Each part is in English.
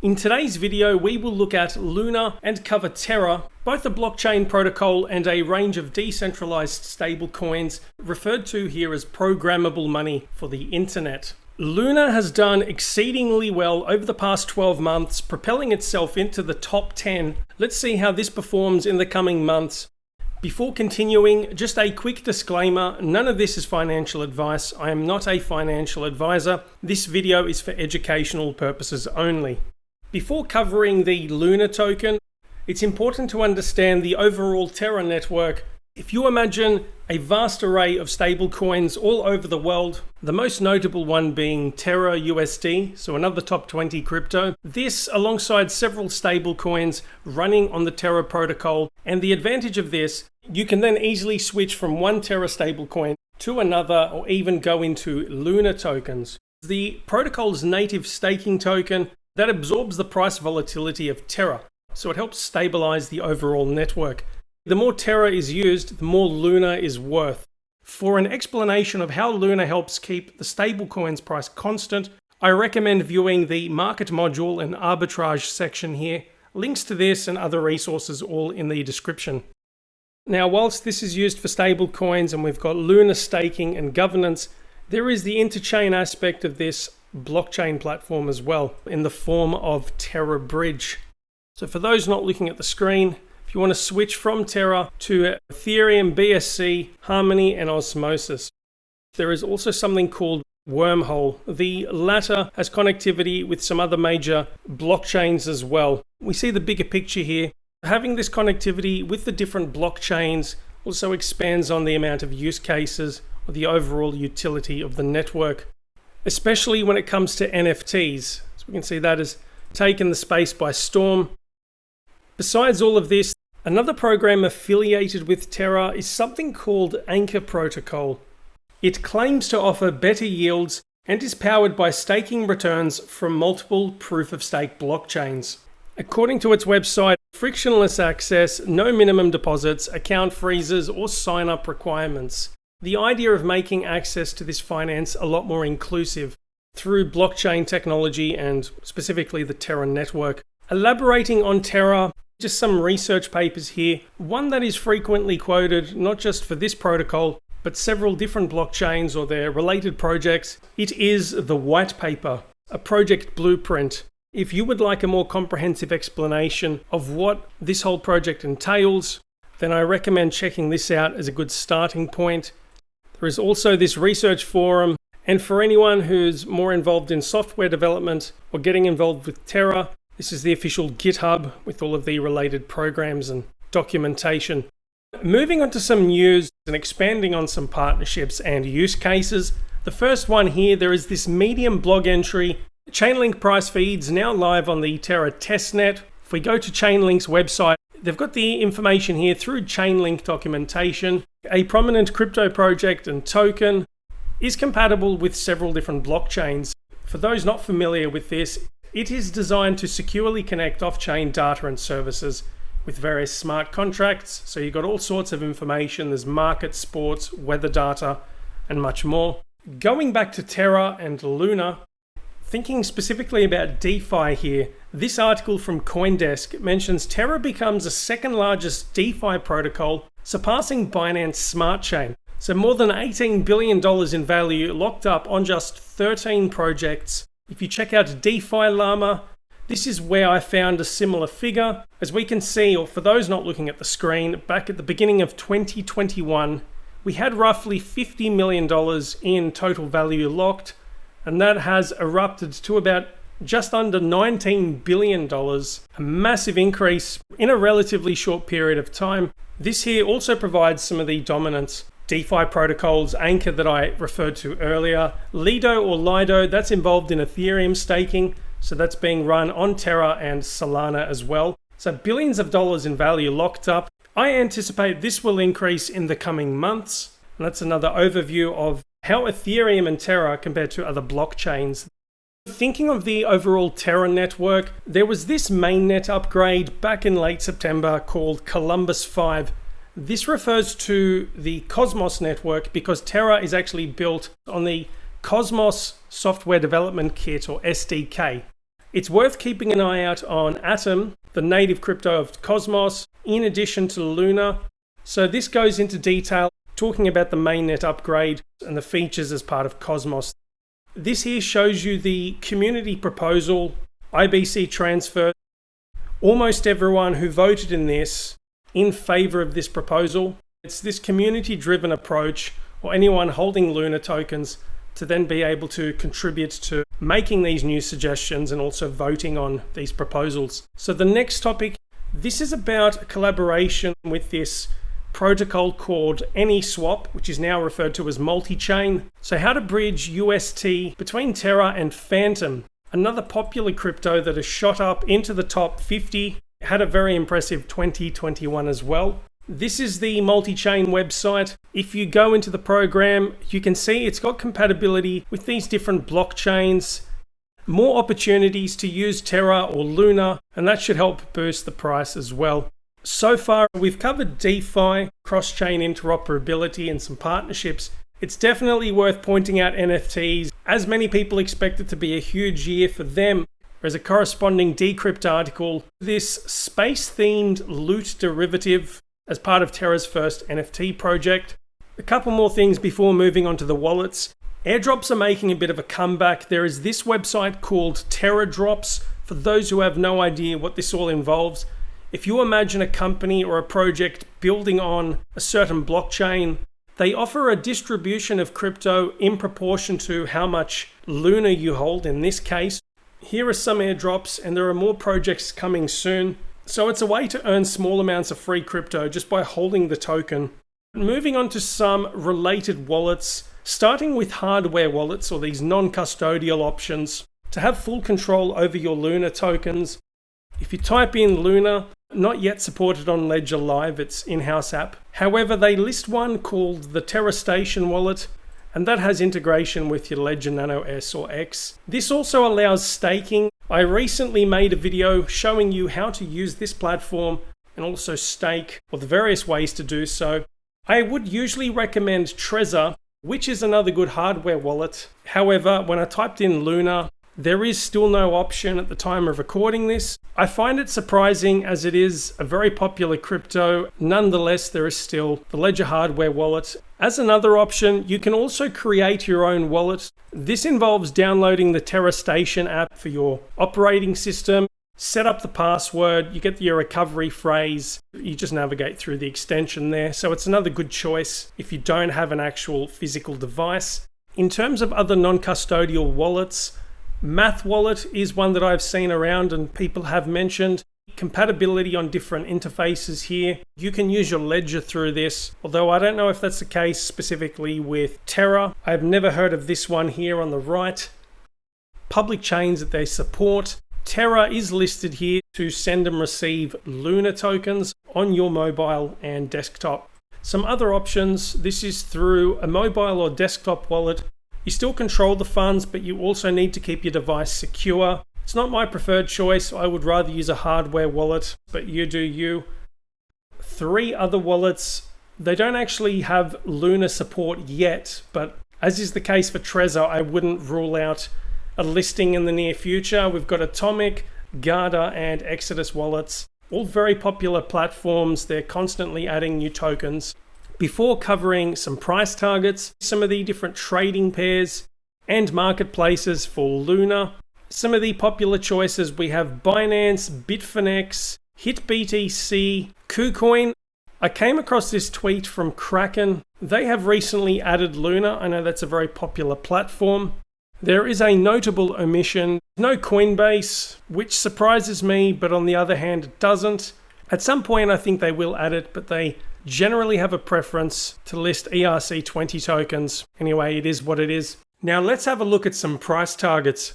In today's video, we will look at Luna and cover Terra, both a blockchain protocol and a range of decentralized stablecoins referred to here as programmable money for the internet. Luna has done exceedingly well over the past 12 months, propelling itself into the top 10. Let's see how this performs in the coming months. Before continuing, just a quick disclaimer, none of this is financial advice. I am not a financial advisor. This video is for educational purposes only. Before covering the Luna token, it's important to understand the overall Terra network. If you imagine a vast array of stablecoins all over the world, the most notable one being Terra USD, so another top 20 crypto, this alongside several stablecoins running on the Terra protocol, and the advantage of this, you can then easily switch from one Terra stablecoin to another or even go into Luna tokens. The protocol's native staking token that absorbs the price volatility of Terra, so it helps stabilize the overall network. The more Terra is used, the more Luna is worth. For an explanation of how Luna helps keep the stablecoin's price constant, I recommend viewing the market module and arbitrage section here. Links to this and other resources all in the description. Now, whilst this is used for stablecoins and we've got Luna staking and governance, there is the interchain aspect of this blockchain platform as well in the form of Terra Bridge. So for those not looking at the screen, if you want to switch from Terra to Ethereum, BSC, Harmony, and Osmosis, there is also something called Wormhole. The latter has connectivity with some other major blockchains as well. We see the bigger picture here. Having this connectivity with the different blockchains also expands on the amount of use cases or the overall utility of the network, especially when it comes to NFTs. So we can see that has taken the space by storm. Besides all of this, another program affiliated with Terra is something called Anchor Protocol. It claims to offer better yields and is powered by staking returns from multiple proof-of-stake blockchains. According to its website, frictionless access, no minimum deposits, account freezes, or sign-up requirements. The idea of making access to this finance a lot more inclusive through blockchain technology and specifically the Terra network. Elaborating on Terra, just some research papers here. One that is frequently quoted, not just for this protocol, but several different blockchains or their related projects. It is the white paper, a project blueprint. If you would like a more comprehensive explanation of what this whole project entails, then I recommend checking this out as a good starting point. There is also this research forum, and for anyone who's more involved in software development or getting involved with Terra, this is the official GitHub with all of the related programs and documentation. Moving on to some news and expanding on some partnerships and use cases. The first one here, there is this Medium blog entry. Chainlink price feeds now live on the Terra testnet. If we go to Chainlink's website, they've got the information here through Chainlink documentation. A prominent crypto project and token is compatible with several different blockchains. For those not familiar with this, it is designed to securely connect off-chain data and services with various smart contracts. So you've got all sorts of information. There's market, sports, weather data, and much more. Going back to Terra and Luna, thinking specifically about DeFi here, this article from CoinDesk mentions Terra becomes the second largest DeFi protocol, surpassing Binance Smart Chain. So more than $18 billion in value locked up on just 13 projects. If you check out DeFi Llama, this is where I found a similar figure. As we can see, or for those not looking at the screen, back at the beginning of 2021, we had roughly $50 million in total value locked, and that has erupted to about just under $19 billion, a massive increase in a relatively short period of time. This here also provides some of the dominance. DeFi protocols, Anchor that I referred to earlier, Lido or Lido, that's involved in Ethereum staking, so that's being run on Terra and Solana as well. So billions of dollars in value locked up. I anticipate this will increase in the coming months, and that's another overview of how Ethereum and Terra compare to other blockchains. Thinking of the overall Terra network, there was this mainnet upgrade back in late September called Columbus 5. This refers to the Cosmos network because Terra is actually built on the Cosmos Software Development Kit or SDK. It's worth keeping an eye out on Atom, the native crypto of Cosmos, in addition to Luna. So this goes into detail, talking about the mainnet upgrade and the features as part of Cosmos. This here shows you the community proposal, IBC transfer. Almost everyone who voted in this in favor of this proposal. It's this community-driven approach, or anyone holding Luna tokens, to then be able to contribute to making these new suggestions and also voting on these proposals. So the next topic, this is about a collaboration with this protocol called AnySwap, which is now referred to as multi-chain. So how to bridge UST between Terra and Phantom, another popular crypto that has shot up into the top 50, had a very impressive 2021 as well. This is the multi-chain website. If you go into the program, you can see it's got compatibility with these different blockchains, more opportunities to use Terra or Luna, and that should help boost the price as well. So far, we've covered DeFi, cross-chain interoperability, and some partnerships. It's definitely worth pointing out NFTs, as many people expect it to be a huge year for them. There's a corresponding Decrypt article, this space-themed loot derivative as part of Terra's first NFT project. A couple more things before moving on to the wallets. Airdrops are making a bit of a comeback. There is this website called Terra Drops. For those who have no idea what this all involves, if you imagine a company or a project building on a certain blockchain, they offer a distribution of crypto in proportion to how much Luna you hold in this case. Here are some airdrops, and there are more projects coming soon. So it's a way to earn small amounts of free crypto just by holding the token. Moving on to some related wallets, starting with hardware wallets, or these non-custodial options, to have full control over your Luna tokens. If you type in Luna, not yet supported on Ledger Live, its in-house app. However, they list one called the Terra Station wallet, and that has integration with your Ledger Nano S or X. This also allows staking. I recently made a video showing you how to use this platform and also stake, or the various ways to do so. I would usually recommend Trezor, which is another good hardware wallet. However, when I typed in Luna, there is still no option at the time of recording this. I find it surprising as it is a very popular crypto. Nonetheless, there is still the Ledger hardware wallet. As another option, you can also create your own wallet. This involves downloading the Terra Station app for your operating system, set up the password, you get your recovery phrase, you just navigate through the extension there. So it's another good choice if you don't have an actual physical device. In terms of other non-custodial wallets, Math Wallet is one that I've seen around and people have mentioned. Compatibility on different interfaces here. You can use your ledger through this, although I don't know if that's the case specifically with Terra. I've never heard of this one here on the right. Public chains that they support. Terra is listed here to send and receive Luna tokens on your mobile and desktop. Some other options, this is through a mobile or desktop wallet. You still control the funds, but you also need to keep your device secure. It's not my preferred choice. I would rather use a hardware wallet, but you do you. 3 other wallets, they don't actually have Luna support yet, but as is the case for Trezor, I wouldn't rule out a listing in the near future. We've got Atomic, Garda, and Exodus wallets. All very popular platforms. They're constantly adding new tokens. Before covering some price targets, some of the different trading pairs and marketplaces for Luna. Some of the popular choices, we have Binance, Bitfinex, HitBTC, KuCoin. I came across this tweet from Kraken. They have recently added Luna. I know that's a very popular platform. There is a notable omission. No Coinbase, which surprises me, but on the other hand, it doesn't. At some point, I think they will add it, but they generally have a preference to list ERC20 tokens. Anyway, it is what it is. Now let's have a look at some price targets.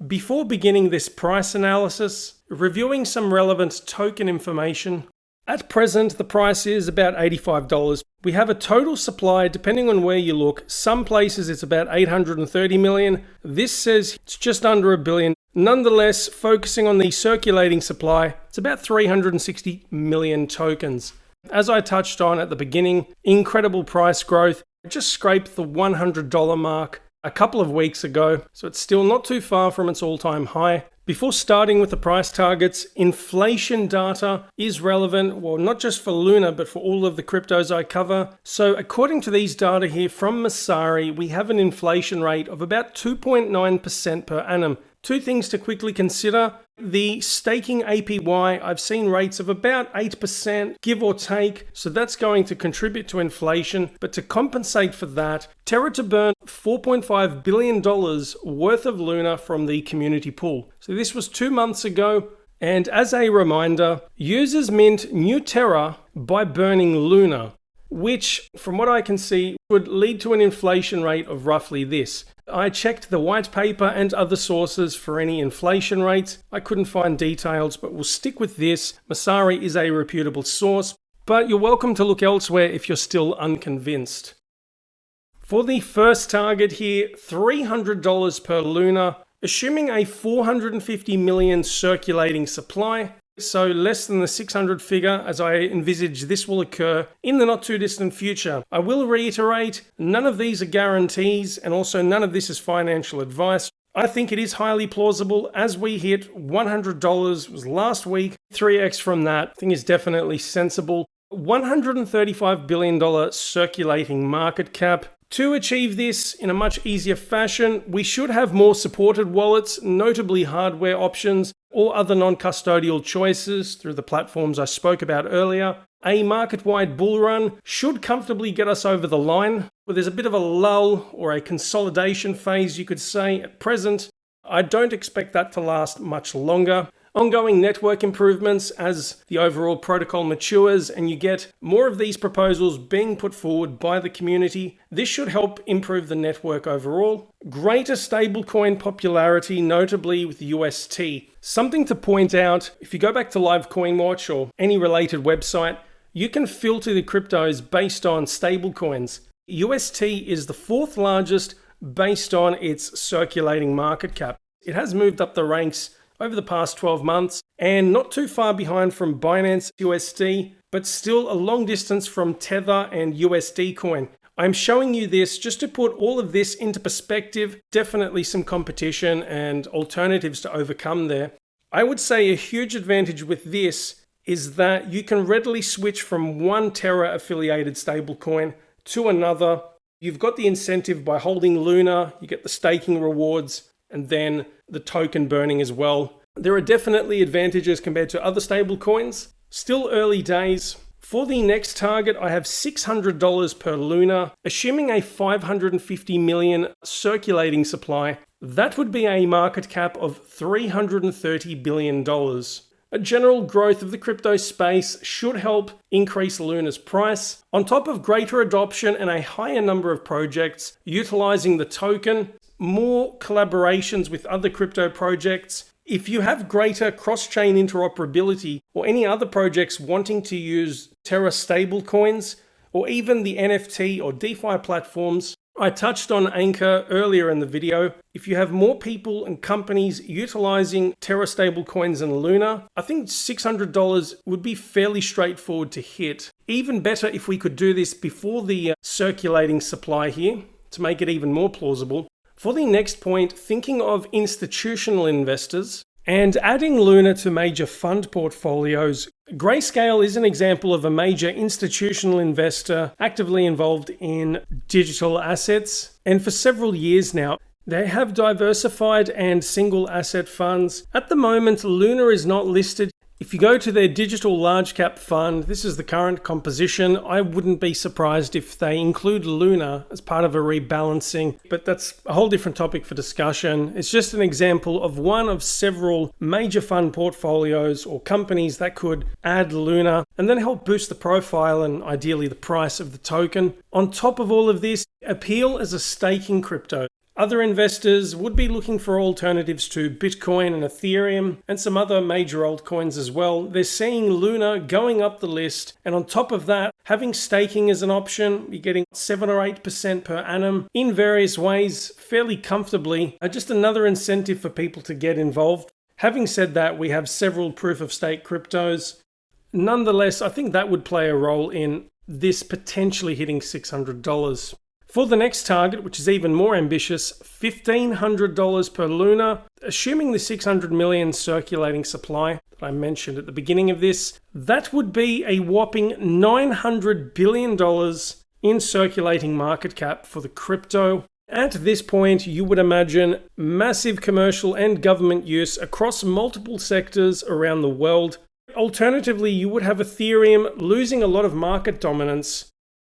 Before beginning this price analysis, reviewing some relevant token information. At present, the price is about $85. We have a total supply, depending on where you look. Some places it's about 830 million. This says it's just under $1 billion. Nonetheless, focusing on the circulating supply, it's about 360 million tokens. As I touched on at the beginning, incredible price growth. It just scraped the $100 mark a couple of weeks ago, so it's still not too far from its all-time high. Before starting with the price targets, inflation data is relevant, well, not just for Luna, but for all of the cryptos I cover. So according to these data here from Messari, we have an inflation rate of about 2.9% per annum. Two things to quickly consider. The staking APY, I've seen rates of about 8%, give or take, so that's going to contribute to inflation. But to compensate for that, Terra to burn $4.5 billion worth of Luna from the community pool. So this was 2 months ago. And as a reminder, users mint new Terra by burning Luna, which, from what I can see, would lead to an inflation rate of roughly this. I checked the white paper and other sources for any inflation rates. I couldn't find details, but we'll stick with this. Messari is a reputable source, but you're welcome to look elsewhere if you're still unconvinced. For the first target here, $300 per Luna, assuming a 450 million circulating supply, so less than the 600 figure as I envisage this will occur in the not too distant future. I will reiterate, none of these are guarantees and also none of this is financial advice. I think it is highly plausible as we hit $100 was last week, 3x from that. I think is definitely sensible. $135 billion circulating market cap. To achieve this in a much easier fashion, we should have more supported wallets, notably hardware options, or other non-custodial choices through the platforms I spoke about earlier. A market-wide bull run should comfortably get us over the line, where there's a bit of a lull or a consolidation phase, you could say, at present. I don't expect that to last much longer. Ongoing network improvements as the overall protocol matures and you get more of these proposals being put forward by the community. This should help improve the network overall. Greater stablecoin popularity, notably with UST. Something to point out, if you go back to Live CoinWatch or any related website, you can filter the cryptos based on stablecoins. UST is the fourth largest based on its circulating market cap. It has moved up the ranks over the past 12 months, and not too far behind from Binance USD, but still a long distance from Tether and USD coin. I'm showing you this just to put all of this into perspective. Definitely some competition and alternatives to overcome there. I would say a huge advantage with this is that you can readily switch from one Terra affiliated stablecoin to another. You've got the incentive by holding Luna, you get the staking rewards, and then the token burning as well. There are definitely advantages compared to other stable coins. Still early days. For the next target, I have $600 per Luna, assuming a 550 million circulating supply. That would be a market cap of $330 billion. A general growth of the crypto space should help increase Luna's price. On top of greater adoption and a higher number of projects utilizing the token, more collaborations with other crypto projects. If you have greater cross-chain interoperability or any other projects wanting to use Terra stablecoins or even the NFT or DeFi platforms, I touched on Anchor earlier in the video. If you have more people and companies utilizing Terra stablecoins and Luna, I think $600 would be fairly straightforward to hit. Even better if we could do this before the circulating supply here to make it even more plausible. For the next point, thinking of institutional investors and adding Luna to major fund portfolios, Grayscale is an example of a major institutional investor actively involved in digital assets. And for several years now, they have diversified and single asset funds. At the moment, Luna is not listed. If you go to their digital large cap fund, this is the current composition. I wouldn't be surprised if they include Luna as part of a rebalancing, but that's a whole different topic for discussion. It's just an example of one of several major fund portfolios or companies that could add Luna and then help boost the profile and ideally the price of the token. On top of all of this, appeal as a staking crypto. Other investors would be looking for alternatives to Bitcoin and Ethereum and some other major altcoins as well. They're seeing Luna going up the list, and on top of that, having staking as an option, you're getting 7 or 8% per annum in various ways, fairly comfortably. Just another incentive for people to get involved. Having said that, we have several proof-of-stake cryptos. Nonetheless, I think that would play a role in this potentially hitting $600. For the next target, which is even more ambitious, $1,500 per Luna, assuming the 600 million circulating supply that I mentioned at the beginning of this, that would be a whopping $900 billion in circulating market cap for the crypto. At this point, you would imagine massive commercial and government use across multiple sectors around the world. Alternatively, you would have Ethereum losing a lot of market dominance.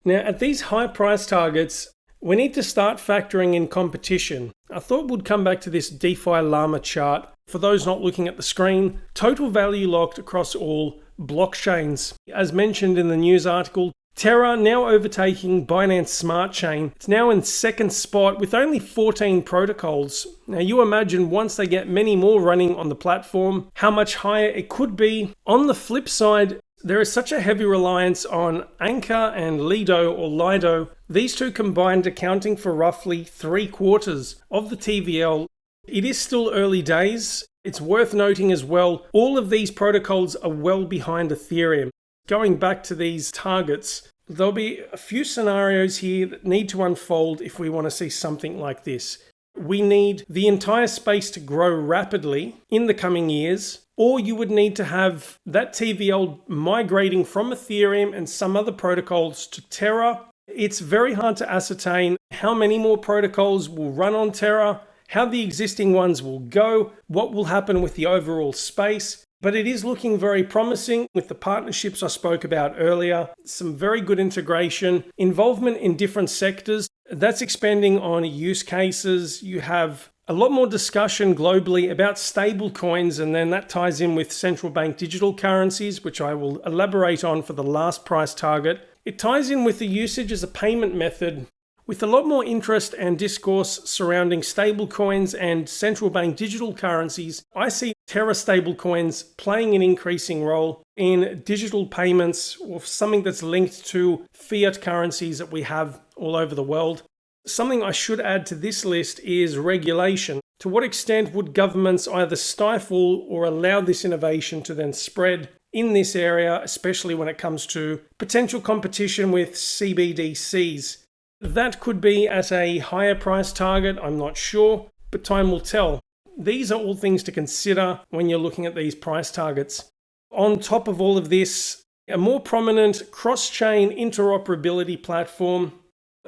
Now, at these high price targets, we need to start factoring in competition. I thought we'd come back to this DeFi Llama chart. For those not looking at the screen, total value locked across all blockchains. As mentioned in the news article, Terra now overtaking Binance Smart Chain. It's now in second spot with only 14 protocols. Now you imagine once they get many more running on the platform, how much higher it could be. On the flip side, there is such a heavy reliance on Anchor and Lido. These two combined accounting for roughly 3/4 of the TVL. It is still early days. It's worth noting as well, all of these protocols are well behind Ethereum. Going back to these targets, there'll be a few scenarios here that need to unfold if we want to see something like this. We need the entire space to grow rapidly in the coming years, or you would need to have that TVL migrating from Ethereum and some other protocols to Terra. It's very hard to ascertain how many more protocols will run on Terra, how the existing ones will go, what will happen with the overall space. But it is looking very promising with the partnerships I spoke about earlier. Some very good integration, involvement in different sectors. That's expanding on use cases. You have a lot more discussion globally about stable coins, and then that ties in with central bank digital currencies, which I will elaborate on for the last price target. It ties in with the usage as a payment method, with a lot more interest and discourse surrounding stablecoins and central bank digital currencies. I see Terra stablecoins playing an increasing role in digital payments or something that's linked to fiat currencies that we have all over the world. Something I should add to this list is regulation. To what extent would governments either stifle or allow this innovation to then spread in this area, especially when it comes to potential competition with CBDCs? That could be at a higher price target, I'm not sure, but time will tell. These are all things to consider when you're looking at these price targets. On top of all of this, a more prominent cross-chain interoperability platform.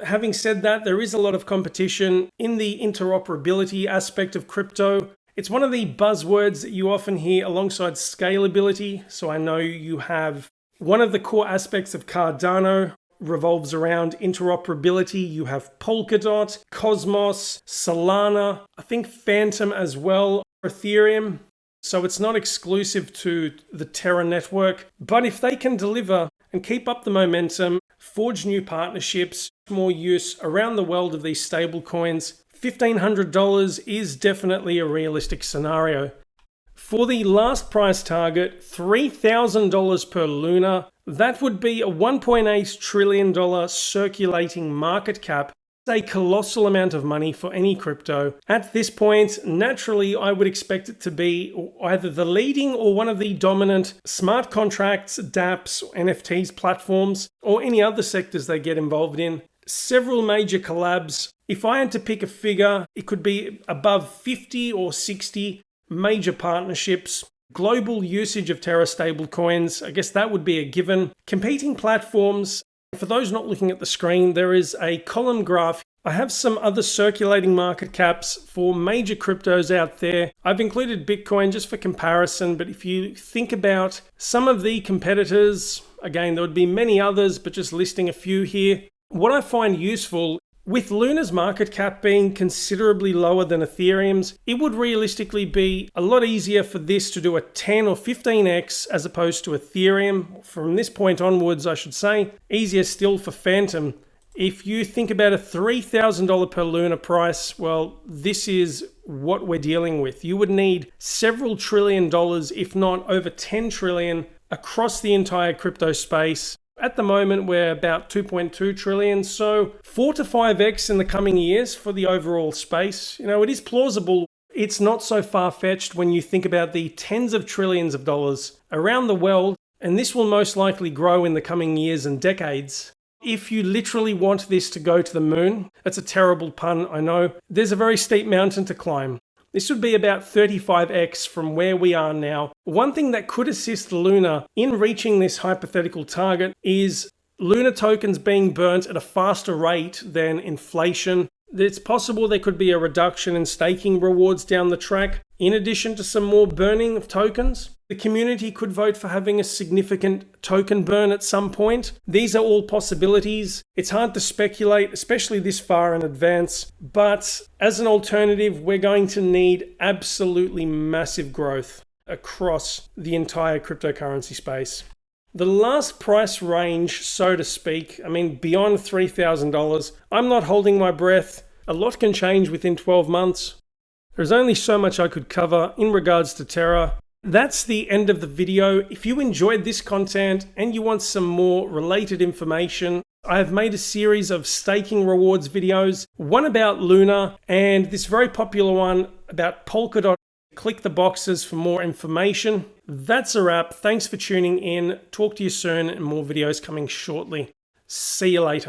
Having said that, there is a lot of competition in the interoperability aspect of crypto. It's one of the buzzwords that you often hear alongside scalability. So I know you have one of the core aspects of Cardano revolves around interoperability. You have Polkadot, Cosmos, Solana, I think Phantom as well, Ethereum. So it's not exclusive to the Terra network. But if they can deliver and keep up the momentum, forge new partnerships, more use around the world of these stable coins, $1,500 is definitely a realistic scenario. For the last price target, $3,000 per Luna, that would be a $1.8 trillion circulating market cap. A colossal amount of money for any crypto. At this point, naturally, I would expect it to be either the leading or one of the dominant smart contracts, dApps, NFTs platforms, or any other sectors they get involved in. Several major collabs. If I had to pick a figure, it could be above 50 or 60 major partnerships. Global usage of Terra stablecoins, I guess that would be a given. Competing platforms. For those not looking at the screen, there is a column graph. I have some other circulating market caps for major cryptos out there. I've included Bitcoin just for comparison, but if you think about some of the competitors, again, there would be many others, but just listing a few here. What I find useful, with Luna's market cap being considerably lower than Ethereum's, it would realistically be a lot easier for this to do a 10 or 15x as opposed to Ethereum. From this point onwards, I should say, easier still for Phantom. If you think about a $3,000 per Luna price, well, this is what we're dealing with. You would need several trillion dollars, if not over 10 trillion, across the entire crypto space. At the moment, we're about 2.2 trillion, so 4 to 5x in the coming years for the overall space. It is plausible. It's not so far-fetched when you think about the tens of trillions of dollars around the world, and this will most likely grow in the coming years and decades. If you literally want this to go to the moon, that's a terrible pun, I know, there's a very steep mountain to climb. This would be about 35x from where we are now. One thing that could assist Luna in reaching this hypothetical target is Luna tokens being burnt at a faster rate than inflation. It's possible there could be a reduction in staking rewards down the track, in addition to some more burning of tokens. The community could vote for having a significant token burn at some point. These are all possibilities. It's hard to speculate, especially this far in advance. But as an alternative, we're going to need absolutely massive growth across the entire cryptocurrency space. The last price range, so to speak, beyond $3,000, I'm not holding my breath. A lot can change within 12 months. There's only so much I could cover in regards to Terra. That's the end of the video. If you enjoyed this content and you want some more related information, I have made a series of staking rewards videos, one about Luna and this very popular one about Polkadot. Click the boxes for more information. That's a wrap. Thanks for tuning in. Talk to you soon and more videos coming shortly. See you later.